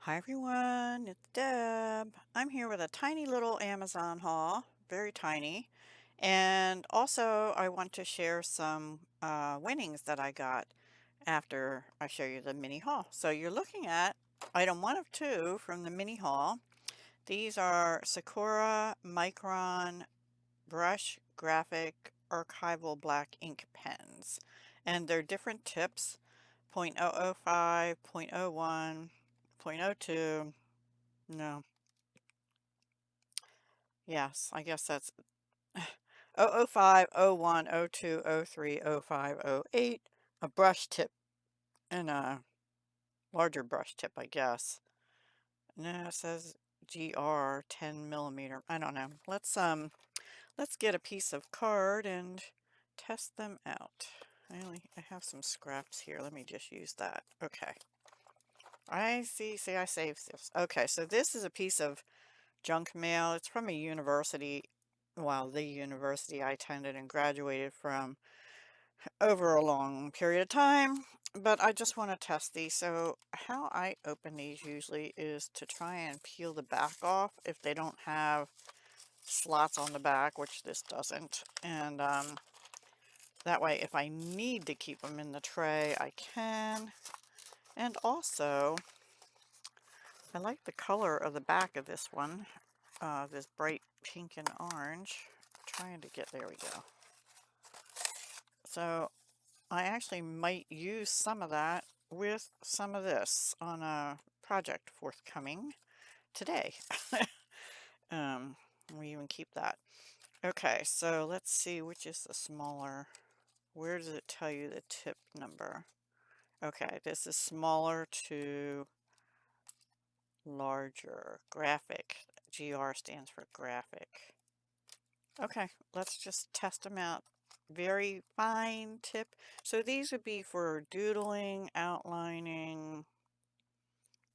Hi everyone, it's Deb. I'm here with a tiny little Amazon haul, very tiny. And also I want to share some winnings that I got after I show you the mini haul. So you're looking at item one of two from the mini haul. These are Sakura Micron Brush Graphic Archival Black Ink Pens. And they're different tips, 0.005, 0.01, 0.02. No. Yes, I guess that's 005, 01, 02, 03, 05, 08. A brush tip and a larger brush tip, I guess. No, it says GR 10 millimeter. I don't know. Let's get a piece of card and test them out. I have some scraps here. Let me just use that. Okay. I see. See, I saved this. Okay, so this is a piece of junk mail. It's from a university, well, the university I attended and graduated from over a long period of time, but I just want to test these. So how I open these usually is to try and peel the back off if they don't have slots on the back, which this doesn't. And that way, if I need to keep them in the tray, I can. And also, I like the color of the back of this one. This bright pink and orange. Trying to get, there we go. So I actually might use some of that with some of this on a project forthcoming today. um, we even keep that. Okay, so let's see which is the smaller. Where does it tell you the tip number? Okay, this is smaller to larger. Graphic. GR stands for graphic. Okay, let's just test them out. Very fine tip. So these would be for doodling, outlining.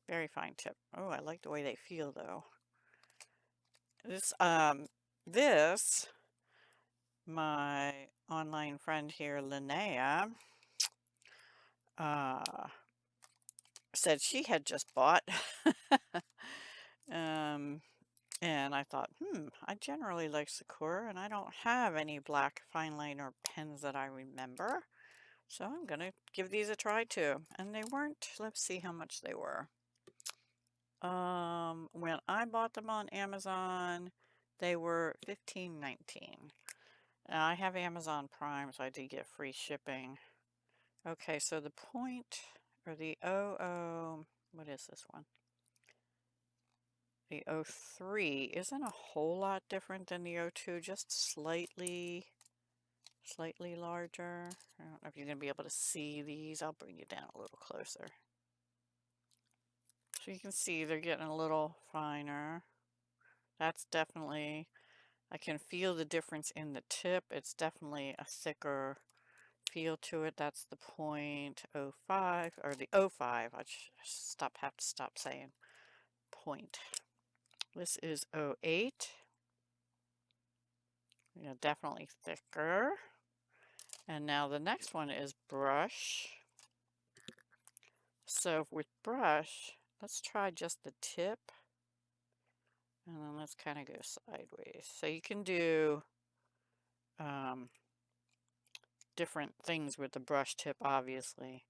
Very fine tip. Oh, I like the way they feel though. This, my online friend here, Linnea, uh, said she had just bought. um, And I thought, I generally like Sakura, and I don't have any black fine liner pens that I remember. So I'm going to give these a try too. And they weren't, let's see how much they were. When I bought them on Amazon, they were $15.19. Now I have Amazon Prime, so I did get free shipping. Okay, so the point, or the what is this one? The 03 isn't a whole lot different than the 02, just slightly larger. I don't know if you're going to be able to see these. I'll bring you down a little closer. So you can see they're getting a little finer. That's definitely, I can feel the difference in the tip. It's definitely a thicker feel to it. That's the 0.05, or the 05. Have to stop saying point. This is 08. Yeah, definitely thicker. And now the next one is brush. So with brush, let's try just the tip. And then let's kind of go sideways. So you can do different things with the brush tip, obviously.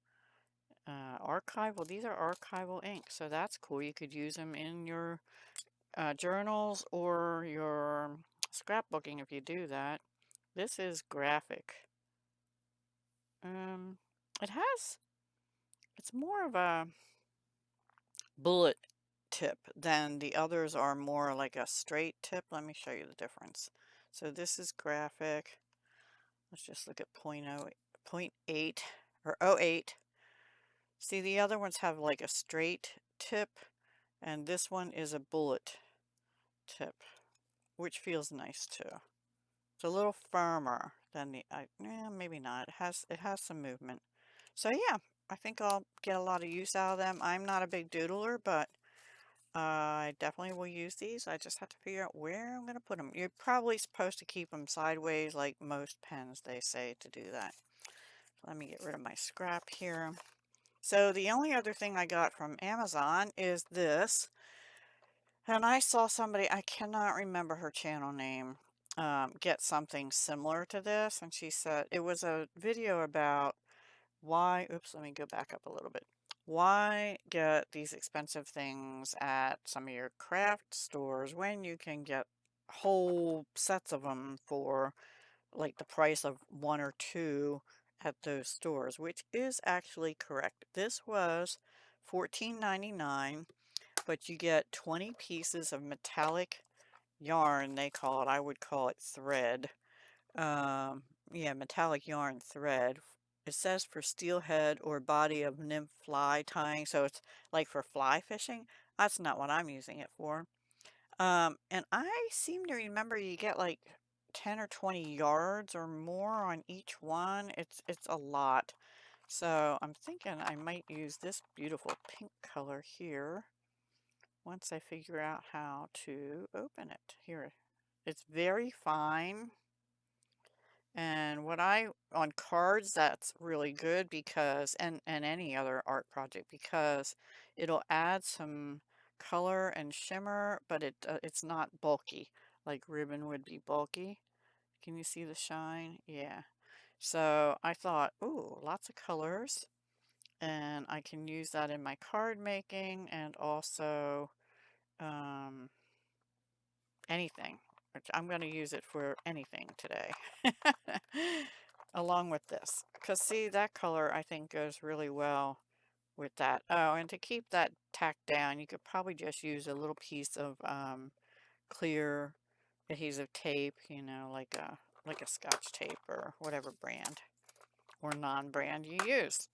Archival, these are archival ink, so that's cool. You could use them in your journals or your scrapbooking if you do that. This is graphic. It's more of a bullet tip than the others are more like a straight tip. Let me show you the difference. So this is graphic. Let's just look at 0.08 or 08. See, the other ones have like a straight tip, and this one is a bullet tip, which feels nice too. It's a little firmer than the, maybe not. It has some movement. So yeah, I think I'll get a lot of use out of them. I'm not a big doodler, but I definitely will use these. I just have to figure out where I'm going to put them. You're probably supposed to keep them sideways like most pens, they say to do that. Let me get rid of my scrap here. So the only other thing I got from Amazon is this. And I saw somebody, I cannot remember her channel name, get something similar to this. And she said it was a video about why, oops, let me go back up a little bit. Why get these expensive things at some of your craft stores when you can get whole sets of them for like the price of one or two at those stores, which is actually correct. This was $14.99, but you get 20 pieces of metallic yarn, they call it. I would call it thread. Um, yeah, metallic yarn thread. It says for steelhead or body of nymph fly tying, so it's like for fly fishing. That's not what I'm using it for. And I seem to remember you get like 10 or 20 yards or more on each one. It's a lot. So I'm thinking I might use this beautiful pink color here once I figure out how to open it. Here, it's very fine. And on cards, that's really good because, and any other art project, because it'll add some color and shimmer, but it's not bulky, like ribbon would be bulky. Can you see the shine? Yeah. So I thought, ooh, lots of colors, and I can use that in my card making and also um, anything. Which I'm going to use it for anything today. Along with this. Because see, that color I think goes really well with that. Oh, and to keep that tacked down, you could probably just use a little piece of clear adhesive tape, you know, like a Scotch tape or whatever brand or non-brand you use.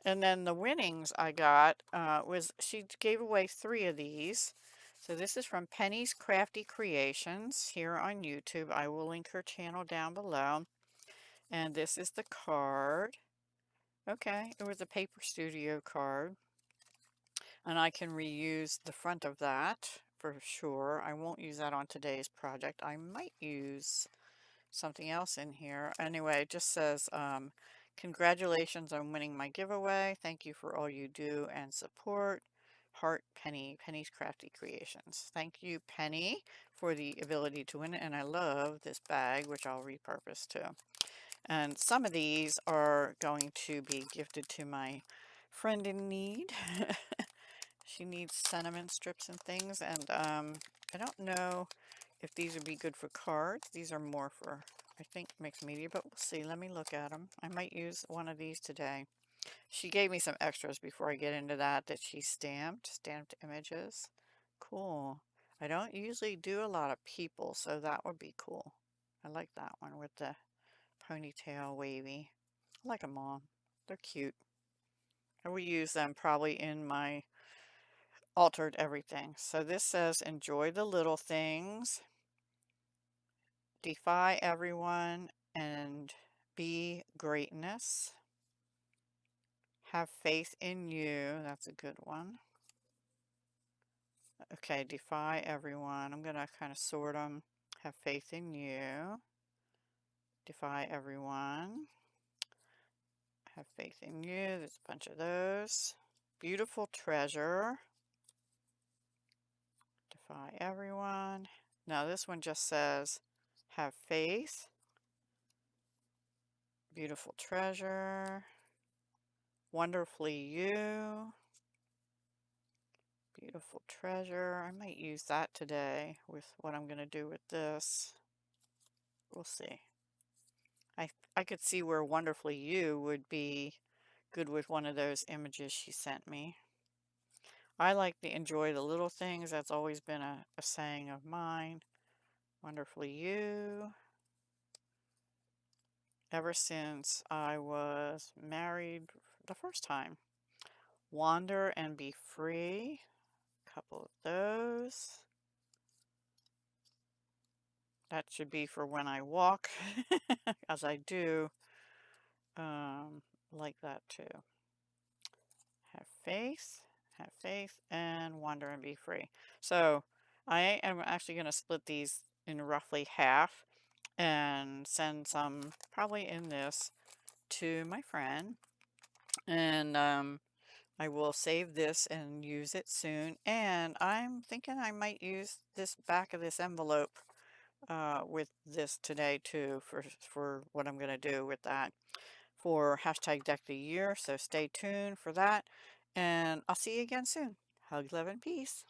And then the winnings I got was she gave away 3 of these. So this is from Penny's Crafty Creations here on YouTube. I will link her channel down below. And this is the card. Okay, it was a Paper Studio card. And I can reuse the front of that for sure. I won't use that on today's project. I might use something else in here. Anyway, it just says, congratulations on winning my giveaway. Thank you for all you do and support. Heart Penny, Penny's Crafty Creations. Thank you, Penny, for the ability to win it. And I love this bag, which I'll repurpose too. And some of these are going to be gifted to my friend in need. She needs sentiment strips and things. And I don't know if these would be good for cards. These are more for, I think, mixed media, but we'll see. Let me look at them. I might use one of these today. She gave me some extras before I get into that she stamped images. Cool. I don't usually do a lot of people, so that would be cool. I like that one with the ponytail wavy. I like them all. They're cute. I will use them probably in my altered everything. So this says, enjoy the little things, defy everyone, and be greatness. Have faith in you. That's a good one. Okay, defy everyone. I'm going to kind of sort them. Have faith in you. Defy everyone. Have faith in you. There's a bunch of those. Beautiful treasure. Defy everyone. Now this one just says, have faith. Beautiful treasure. Wonderfully you. Beautiful treasure. I might use that today with what I'm going to do with this. We'll see. I could see where wonderfully you would be good with one of those images she sent me. I like to enjoy the little things. That's always been a saying of mine. Wonderfully you. Ever since I was married the first time. Wander and be free. A couple of those. That should be for when I walk, as I do. Like that too. Have faith, and wander and be free. So I am actually going to split these in roughly half and send some probably in this to my friend. And I will save this and use it soon. And I'm thinking I might use this back of this envelope with this today too for what I'm going to do with that for hashtag deck of the year. So stay tuned for that. And I'll see you again soon. Hugs, love, and peace.